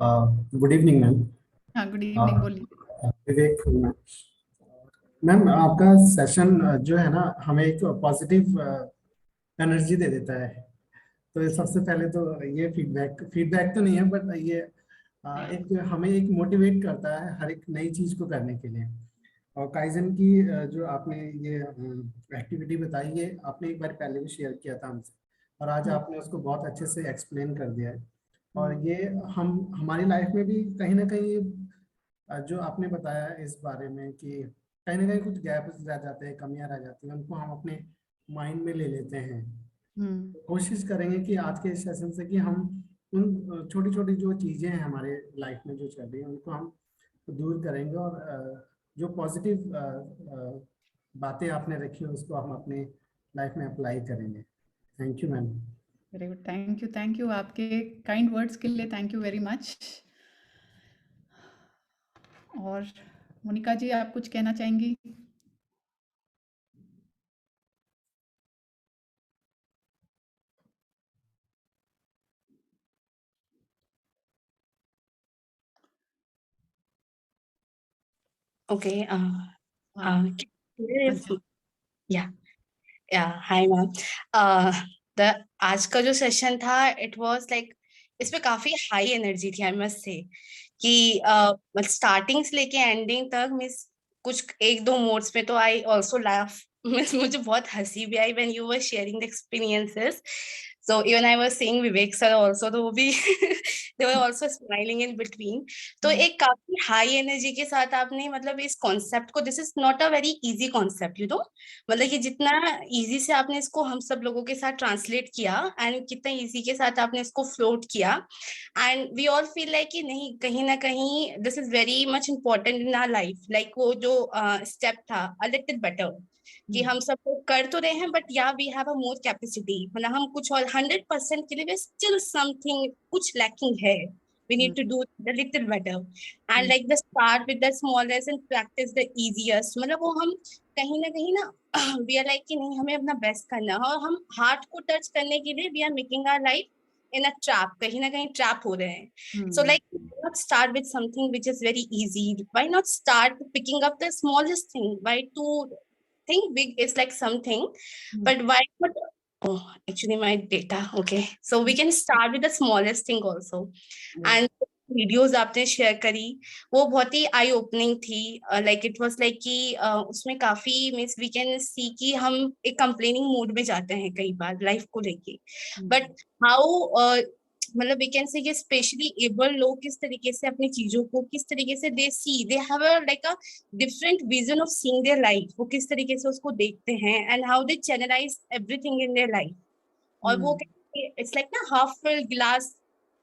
Good evening ma'am. हाँ, good evening, बोलिए। विवेक हूँ मैं। मैम आपका सेशन जो है ना हमें एक पॉजिटिव एनर्जी दे देता है। तो सबसे पहले तो ये फीडबैक फीडबैक तो नहीं है, बट ये एक हमें एक मोटिवेट करता है हर एक नई चीज को करने के लिए। और काइजन की जो आपने ये एक्टिविटी बताई, ये आपने एक बार पहले भी शेयर किया था हमसे, और आज हम्म, आपने उसको बहुत अच्छे से एक्सप्लेन कर दिया है। और हम्म, ये हम हमारी लाइफ में भी कहीं ना कहीं जो आपने बताया है इस बारे में कि कहीं ना कहीं कुछ गैप रह जाते हैं, कमियां रह जाती हैं, उनको हम अपने माइंड में ले लेते हैं। हम्म, कोशिश करेंगे कि आज के इस सेशन से कि हम उन छोटी छोटी जो चीजें हैं हमारे लाइफ में जो चल रही हैं उनको हम दूर करेंगे, और जो पॉजिटिव बातें आपने रखी हैं उसको हम अपने लाइफ में अप्लाई करेंगे। Thank you ma'am. Very good, thank you आपके काइंड वर्ड्स के लिए, थैंक यू वेरी मच। और मोनिका जी, आप कुछ कहना चाहेंगी? Okay. हाँ, If, Anshu. yeah, yeah. Hi, ma'am. Uh, the आज का जो सेशन था, it was like इसमें काफी हाई एनर्जी थी, आई मस्ट से कि स्टार्टिंग से लेके एंडिंग तक मिस कुछ एक दो मोड्स में तो आई ऑल्सो लाफ मिस मुझे बहुत हंसी भी आई when you were sharing the experiences. So even I was saying Vivek sir also, तो वो भी they were also smiling in between. तो एक काफी हाई एनर्जी के साथ आपने मतलब इस कॉन्सेप्ट को, this is not a very easy concept, you know, मतलब कि जितना इजी से आपने इसको हम सब लोगों के साथ ट्रांसलेट किया एंड कितना इजी के साथ आपने इसको फ्लोट किया, and we all feel like कि नहीं, कहीं ना कहीं this is very much important in our life. Like वो जो स्टेप था अ लिटिल बेटर, कि हम सब लोग कर तो रहे हैं बट या we have a more capacity, मतलब हम कुछ और 100% के लिए स्टिल समथिंग कुछ लैकिंग है. We need to do a little better, and like the start with the smallest and practice the easiest. मतलब वो हम कहीं ना we are like कि नहीं, हमें अपना बेस्ट करना है, और हम हार्ट को टच करने के लिए we are making our life in a trap, कहीं ना कहीं ट्रैप हो रहे हैं. So like why not start with something which is very easy? Why not start picking up the smallest thing? Why to think big is like something, but why not? Oh, actually my data. Okay, so we can start with the smallest thing also. And videos आपने share करी वो बहुत ही आई opening थी. Like it was like कि उसमें काफी means we can see कि हम एक कंप्लेनिंग मूड में जाते हैं कई बार लाइफ को लेके, बट हाउ मतलब वी कैन से कि स्पेशली एबल लोग किस तरीके से अपनी चीजों को, किस तरीके से they see, they have a like a different vision of seeing their life, वो किस तरीके से उसको देखते हैं and how they channelize everything in their life. और वो इट्स लाइक ना half fill glass,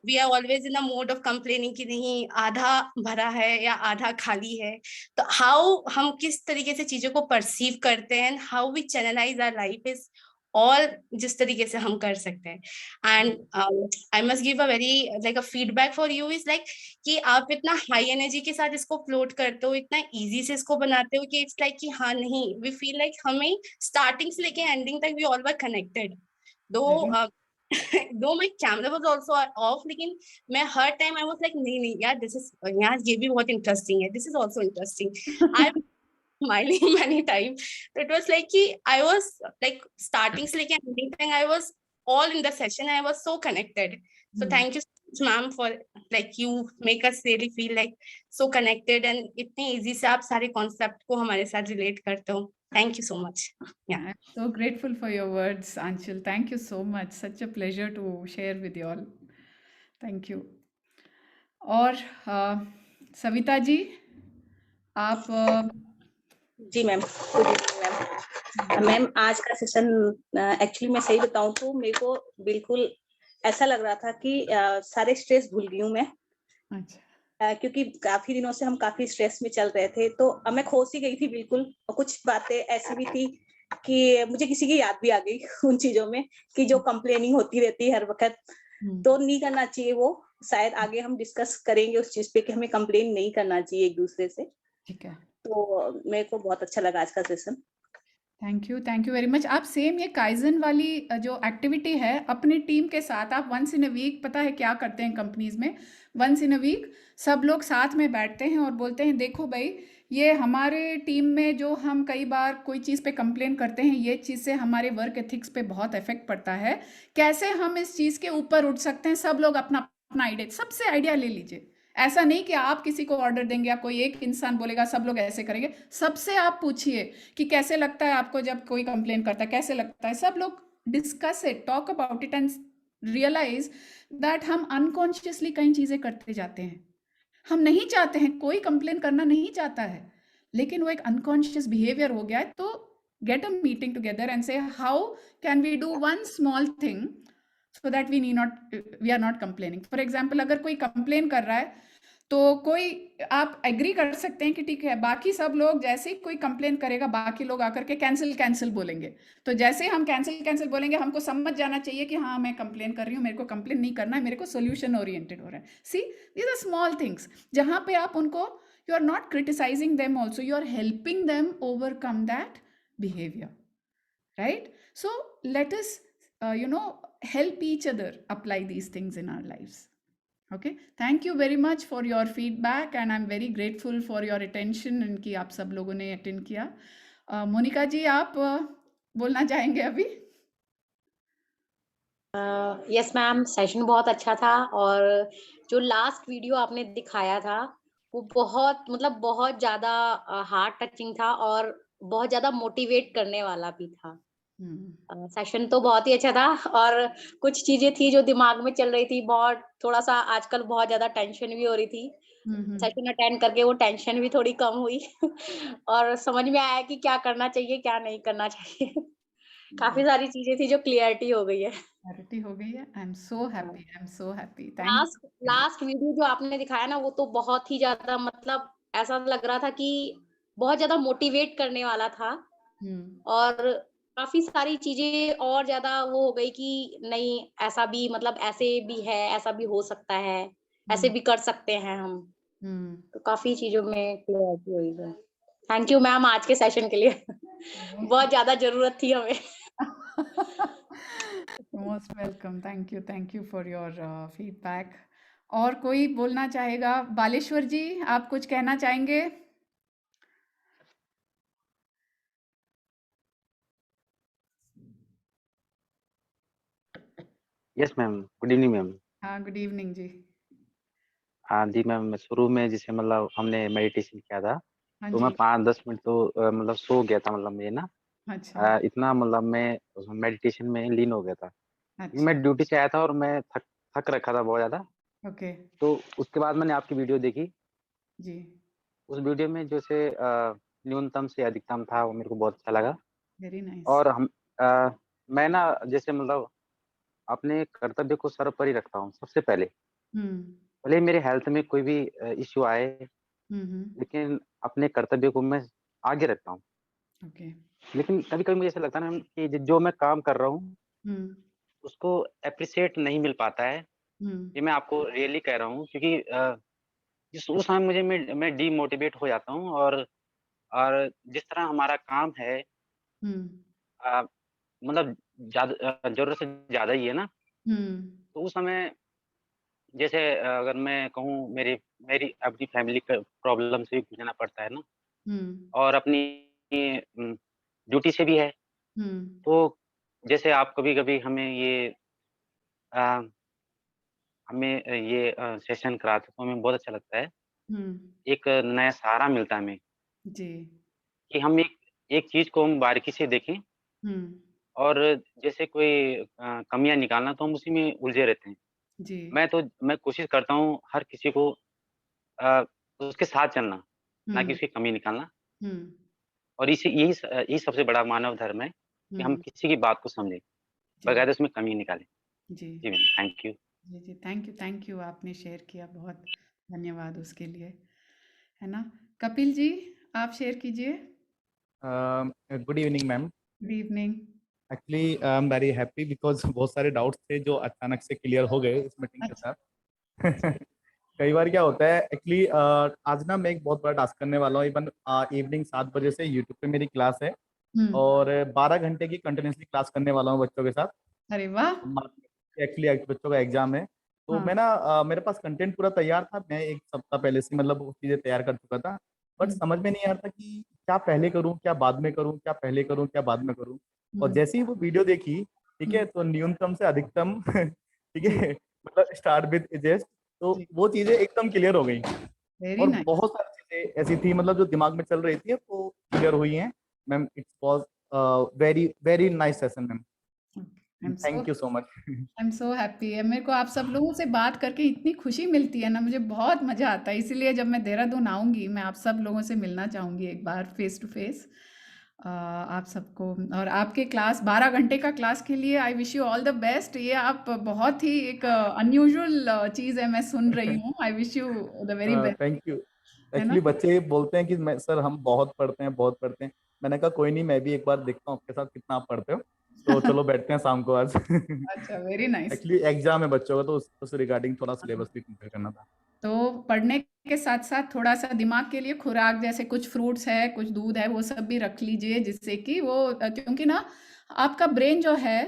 we are always in a mode of complaining कि नहीं आधा भरा है या आधा खाली है. तो हाउ हम किस तरीके से चीजों को परसीव करते हैं, how we channelise our life is और जिस तरीके से हम कर सकते हैं. And I must give a very like a feedback for you is like कि आप इतना हाई एनर्जी के साथ इसको फ्लोट करते हो, इतना इजी से इसको बनाते हो कि इट्स लाइक कि हाँ नहीं, वी फील लाइक हमें स्टार्टिंग से लेके एंडिंग तक वी ऑल वर कनेक्टेड. दो दो my camera was also of, लेकिन मैं हर टाइम आई वाज लाइक नहीं नहीं यार, दिस इज यार ये भी बहुत इंटरेस्टिंग है, this is also interesting. I smiling many times. So it was like कि I was like starting से लेके ending तक I was all in the session. I was so connected. So thank you so much, ma'am, for like you make us really feel like so connected and इतने easy से आप सारे concept को हमारे साथ relate करते हो. Thank you so much. Yeah. I'm so grateful for your words, Anshul. Thank you so much. Such a pleasure to share with you all. Thank you. और सविता जी, आप जी ma'am, good evening ma'am. Ma'am आज का session actually मैं सही बताऊं तो मेरे को बिल्कुल ऐसा लग रहा था कि सारे स्ट्रेस भूल गई हूँ मैं. अच्छा. क्योंकि काफी दिनों से हम काफी स्ट्रेस में चल रहे थे, तो अब मैं खो सी गई थी बिल्कुल. और कुछ बातें ऐसी भी थी कि मुझे किसी की याद भी आ गई उन चीजों में कि जो कंप्लेनिंग होती रहती है हर वक्त, तो नहीं करना चाहिए वो. शायद आगे हम डिस्कस करेंगे उस चीज पे कि हमें कंप्लेन नहीं करना चाहिए एक दूसरे से. ठीक है. तो मेरे को बहुत अच्छा लगा आज का session. Thank you very much. आप सेम ये काइजन वाली जो एक्टिविटी है अपनी टीम के साथ आप वंस इन अ वीक, पता है क्या करते हैं कंपनीज में, वंस इन अ वीक सब लोग साथ में बैठते हैं और बोलते हैं देखो भाई ये हमारे टीम में जो हम कई बार कोई चीज़ पे कंप्लेन करते हैं, ये चीज़ से हमारे वर्क एथिक्स पे बहुत इफेक्ट पड़ता है, कैसे हम इस चीज़ के ऊपर उठ सकते हैं। सब लोग अपना अपना आइडिया, सबसे आइडिया ले लीजिए। ऐसा नहीं कि आप किसी को ऑर्डर देंगे या कोई एक इंसान बोलेगा सब लोग ऐसे करेंगे, सबसे आप पूछिए कि कैसे लगता है आपको जब कोई कंप्लेन करता है, कैसे लगता है। सब लोग discuss it, talk about it and realise that हम अनकॉन्शियसली कई चीज़ें करते जाते हैं। हम नहीं चाहते हैं, कोई कंप्लेन करना नहीं चाहता है, लेकिन वो एक अनकॉन्शियस बिहेवियर हो गया है। तो get a meeting together and say how can we do one small thing so that we are not complaining. For example अगर कोई कंप्लेन कर रहा है तो कोई आप एग्री कर सकते हैं कि ठीक है, बाकी सब लोग जैसे ही कोई कंप्लेन करेगा बाकी लोग आकर के कैंसिल कैंसिल बोलेंगे, तो जैसे हम कैंसिल कैंसिल बोलेंगे हमको समझ जाना चाहिए कि हाँ मैं कंप्लेन कर रही हूँ, मेरे को कंप्लेन नहीं करना है, मेरे को सोल्यूशन ओरिएंटेड हो रहा है। See these are small things जहाँ पे आप उनको, you are not criticising them also, you are helping them overcome that behaviour, right? So let us help each other apply these things in our lives. Okay, thank you very much for your feedback and I'm very grateful for your attention and कि आप सब लोगों ने attend किया। मोनिका जी आप बोलना चाहेंगे अभी? यस मैम, सेशन बहुत अच्छा था और जो लास्ट वीडियो आपने दिखाया था वो बहुत ज्यादा हार्ट टचिंग था और बहुत ज्यादा मोटिवेट करने वाला भी था। सेशन तो बहुत ही अच्छा था और कुछ चीजें थी जो दिमाग में चल रही थी, बहुत थोड़ा सा आजकल बहुत ज्यादा टेंशन भी हो रही थी। सेशन अटेंड करके वो टेंशन भी थोड़ी कम हुई और समझ में आया कि क्या करना चाहिए क्या नहीं करना चाहिए। काफी सारी चीजें थी जो क्लियरिटी हो गई है। क्लैरिटी हो गई है। I am so happy, I am so happy. Thank last video जो आपने दिखाया ना वो तो बहुत ही ज्यादा ऐसा लग रहा था कि बहुत ज्यादा मोटिवेट करने वाला था और काफी सारी चीजें और ज्यादा वो हो गई कि नहीं ऐसा भी ऐसे भी है, ऐसा भी हो सकता है, ऐसे भी कर सकते हैं हम। तो काफी चीजों में क्लियरिटी हुई है। थैंक यू मैम आज के सेशन के लिए बहुत ज्यादा जरूरत थी हमें। Most welcome, thank you for your feedback. और कोई बोलना चाहेगा? बालेश्वर जी आप कुछ कहना चाहेंगे? Yes ma'am, good evening ma'am. हाँ, गुड इवनिंग जी। हाँ जी मैम, शुरू में जैसे हमने मेडिटेशन किया था हाँ तो मैं जी। 5-10 मिनट तो सो गया था। मैं ना अच्छा इतना मैं मेडिटेशन में लीन हो गया था क्योंकि अच्छा। मैं ड्यूटी से आया था और मैं थक थक रखा था बहुत ज़्यादा। ओके तो उसके बाद मैंने आपकी वीडियो देखी। जी। उस वीडियो में जैसे न्यूनतम से अधिकतम था वो मेरे को बहुत अच्छा लगा। Very nice. और मैं ना जैसे अपने कर्तव्य को सर्वोपरि रखता हूँ सबसे पहले। भले ही मेरे हेल्थ में कोई भी इश्यू आए लेकिन अपने कर्तव्य को मैं आगे रखता हूँ। ओके। लेकिन कभी-कभी मुझे ऐसा लगता है ना कि जो मैं काम कर रहा हूँ उसको एप्रिशिएट नहीं मिल पाता है। ये मैं आपको रियली कह रहा हूँ क्योंकि जिस उस समय मैं डीमोटिवेट हो जाता हूँ और जिस तरह हमारा काम है अ, ज़रूरत से ज़्यादा ही है ना, तो उस समय जैसे अगर मैं कहूँ मेरी मेरी अपनी फैमिली का प्रॉब्लम से भी गुज़रना पड़ता है ना और अपनी ड्यूटी से भी है। तो जैसे आप कभी-कभी अ, हमें ये सेशन कराते हो तो हमें बहुत अच्छा लगता है। एक नया सहारा मिलता है हमें जी। कि हम एक चीज़ को हम बारीकी से देखें और जैसे कोई कमियाँ निकालना तो हम उसी में उलझे रहते हैं। जी। मैं कोशिश करता हूँ हर किसी को अ, उसके साथ चलना, ना कि उसकी कमी निकालना। और यही सबसे बड़ा मानव धर्म है कि हम किसी की बात को समझें, जी बगैर उसमें कमी निकालें। जी जी मैम, थैंक यू। जी जी। थैंक यू आपने शेयर किया, बहुत धन्यवाद उसके लिए, है ना। कपिल जी आप शेयर कीजिए। Good evening ma'am. Good evening. Actually I am very happy because बहुत सारे डाउट्स थे जो अचानक से क्लियर हो गए इस मीटिंग के साथ। कई बार क्या होता है एक्चुअली आज ना मैं एक बहुत बड़ा टास्क करने वाला हूँ। इवन इवनिंग 7 बजे से यूट्यूब पे मेरी क्लास है और 12 घंटे की कंटिन्यूसली क्लास करने वाला हूँ बच्चों के साथ। अरे वाह। एक्चुअली बच्चों का एग्जाम है, तो मैं ना मेरे पास कंटेंट पूरा तैयार था, मैं एक सप्ताह पहले से मतलब वो चीजें तैयार कर चुका था, बट समझ में नहीं आ रहा था कि क्या पहले करूं क्या बाद में करूं, क्या पहले करूं क्या बाद में करूं। और जैसे ही वो वीडियो देखी, ठीक है, तो न्यूनतम से अधिकतम ठीक है, मतलब स्टार्ट विद एजेस्ट, तो वो चीजें एकदम क्लियर हो गई। वेरी और नाइस। बहुत सारी चीजें ऐसी थी मतलब जो दिमाग में चल रही थी वो क्लियर हुई हैं ma'am. It's was very very nice session ma'am, thank you so much. I am so happy है, मेरे को आप सब लोगों से बात करके इतनी खुशी मिलती है ना, मुझे बहुत मज़ा आता है। इसीलिए जब मैं देहरादून आऊँगी मैं आप सब लोगों से मिलना चाहूँगी एक बार फेस टू फेस, आप सबको। और आपके क्लास 12 घंटे का क्लास के लिए I wish you all the best. ये आप बहुत ही एक अनयूजुअल चीज़ है, मैं सुन रही हूँ। I wish you the very best, thank you. है ना। एक्चुअली बच्चे बोलते हैं कि मैं सर हम बहुत पढ़ते हैं बहुत पढ़ते हैं। मैंने कहा कोई नहीं, मैं भी एक बार देखता हूँ आपके साथ कितना आप पढ़ते हो, तो चलो बैठते हैं शाम को आज। अच्छा, वेरी नाइस। एक्चुअली एग्जाम है बच्चों का, तो उस रिगार्डिंग थोड़ा सिलेबस भी कंप्लीट करना था। तो पढ़ने के साथ साथ थोड़ा सा दिमाग के लिए खुराक, जैसे कुछ फ्रूट्स है कुछ दूध है वो सब भी रख लीजिए, जिससे कि वो क्योंकि ना आपका ब्रेन जो है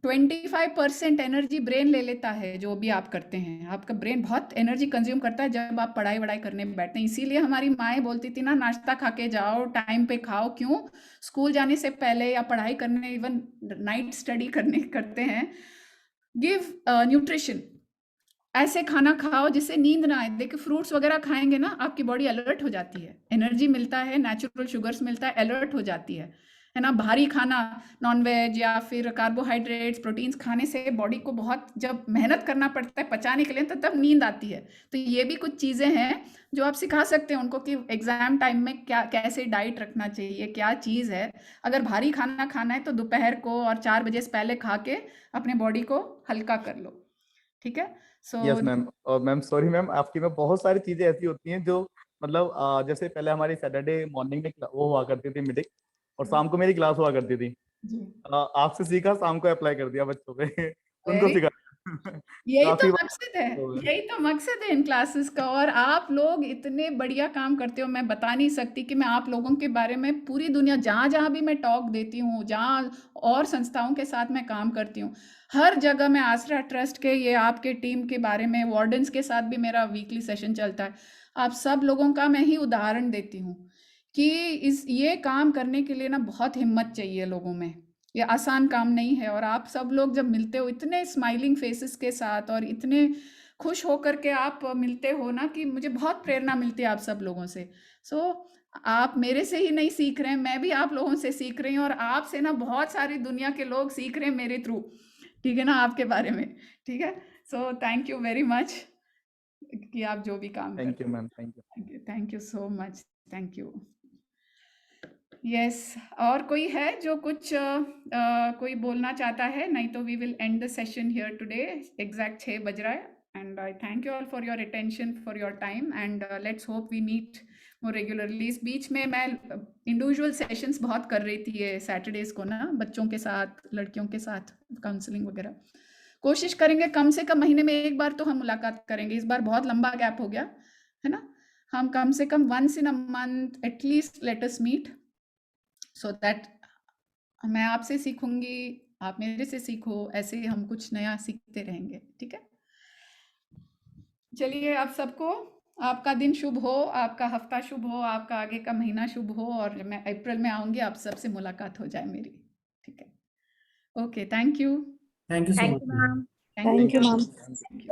25% एनर्जी ब्रेन ले लेता है। जो भी आप करते हैं आपका ब्रेन बहुत एनर्जी कंज्यूम करता है जब आप पढ़ाई वढ़ाई करने बैठते हैं। इसीलिए हमारी माएँ बोलती थी ना, नाश्ता खा के जाओ, टाइम पे खाओ। क्यों? स्कूल जाने से पहले या पढ़ाई करने, इवन नाइट स्टडी करने करते हैं, गिव न्यूट्रिशन। ऐसे खाना खाओ जिससे नींद ना आए। देखिए फ्रूट्स वगैरह खाएंगे ना, आपकी बॉडी अलर्ट हो जाती है, एनर्जी मिलता है, नेचुरल शुगर्स मिलता है, अलर्ट हो जाती है ना। भारी खाना, नॉनवेज या फिर कार्बोहाइड्रेट्स, प्रोटीन्स खाने से बॉडी को बहुत जब मेहनत करना पड़ता है पचाने के लिए, तो तब नींद आती है। तो ये भी कुछ चीज़ें हैं जो आप सिखा सकते हैं उनको कि एग्जाम टाइम में क्या कैसे डाइट रखना चाहिए, क्या चीज़ है। अगर भारी खाना खाना है तो दोपहर को और 4 बजे से पहले खा के अपने बॉडी को हल्का कर लो, ठीक है। Yes ma'am. और मैम सॉरी मैम, आपकी में बहुत सारी चीजें ऐसी होती हैं जो मतलब जैसे पहले हमारी सैटरडे मॉर्निंग में वो हुआ करती थी मीटिंग, और शाम को मेरी क्लास हुआ करती थी। जी, आपसे सीखा, शाम को अप्लाई कर दिया बच्चों पे। उनको वेरी, सिखा यही तो काफी मकसद है, बार। यही तो मकसद है इन क्लासेस का। और आप लोग इतने बढ़िया काम करते हो, मैं बता नहीं सकती कि मैं आप लोगों के बारे में पूरी दुनिया जहाँ जहाँ भी मैं टॉक देती हूँ, जहाँ और संस्थाओं के साथ मैं काम करती हूँ, हर जगह मैं आसरा ट्रस्ट के, ये आपके टीम के बारे में, वार्डन्स के साथ भी मेरा वीकली सेशन चलता है। आप सब लोगों का मैं ही उदाहरण देती हूँ कि ये काम करने के लिए ना बहुत हिम्मत चाहिए लोगों में, ये आसान काम नहीं है। और आप सब लोग जब मिलते हो इतने स्माइलिंग फेसेस के साथ और इतने खुश होकर के आप मिलते हो ना, कि मुझे बहुत प्रेरणा मिलती है आप सब लोगों से। सो आप मेरे से ही नहीं सीख रहे हैं, मैं भी आप लोगों से सीख रही हूँ, और आपसे ना बहुत सारी दुनिया के लोग सीख रहे हैं मेरे थ्रू, ठीक है ना, आपके बारे में, ठीक है। So thank you very much कि आप जो भी काम थैंक करते you ma'am, thank you. Thank you so much, thank you. Yes, और कोई है जो कुछ कोई बोलना चाहता है? नहीं तो we will end the session here today. Exact 6 बज रहा है, and I thank you all for your attention, for your time, and let's hope we meet more regularly. इस बीच में मैं इंडिविजुअल सेशंस बहुत कर रही थी ये सैटरडेज को ना, बच्चों के साथ, लड़कियों के साथ काउंसलिंग वगैरह। कोशिश करेंगे कम से कम महीने में एक बार तो हम मुलाकात करेंगे। इस बार बहुत लंबा गैप हो गया है ना, हम कम से कम once in a month at least let us meet, so that मैं आपसे सीखूंगी, आप मेरे से सीखो, ऐसे हम कुछ नया सीखते रहेंगे, ठीक है। चलिए, आप सबको आपका दिन शुभ हो, आपका हफ्ता शुभ हो, आपका आगे का महीना शुभ हो, और मैं अप्रैल में आऊंगी, आप सबसे मुलाकात हो जाए मेरी, ठीक है। Okay, thank you, thank you so thank much. You ma'am. Thank thank you you, ma'am. Thank you.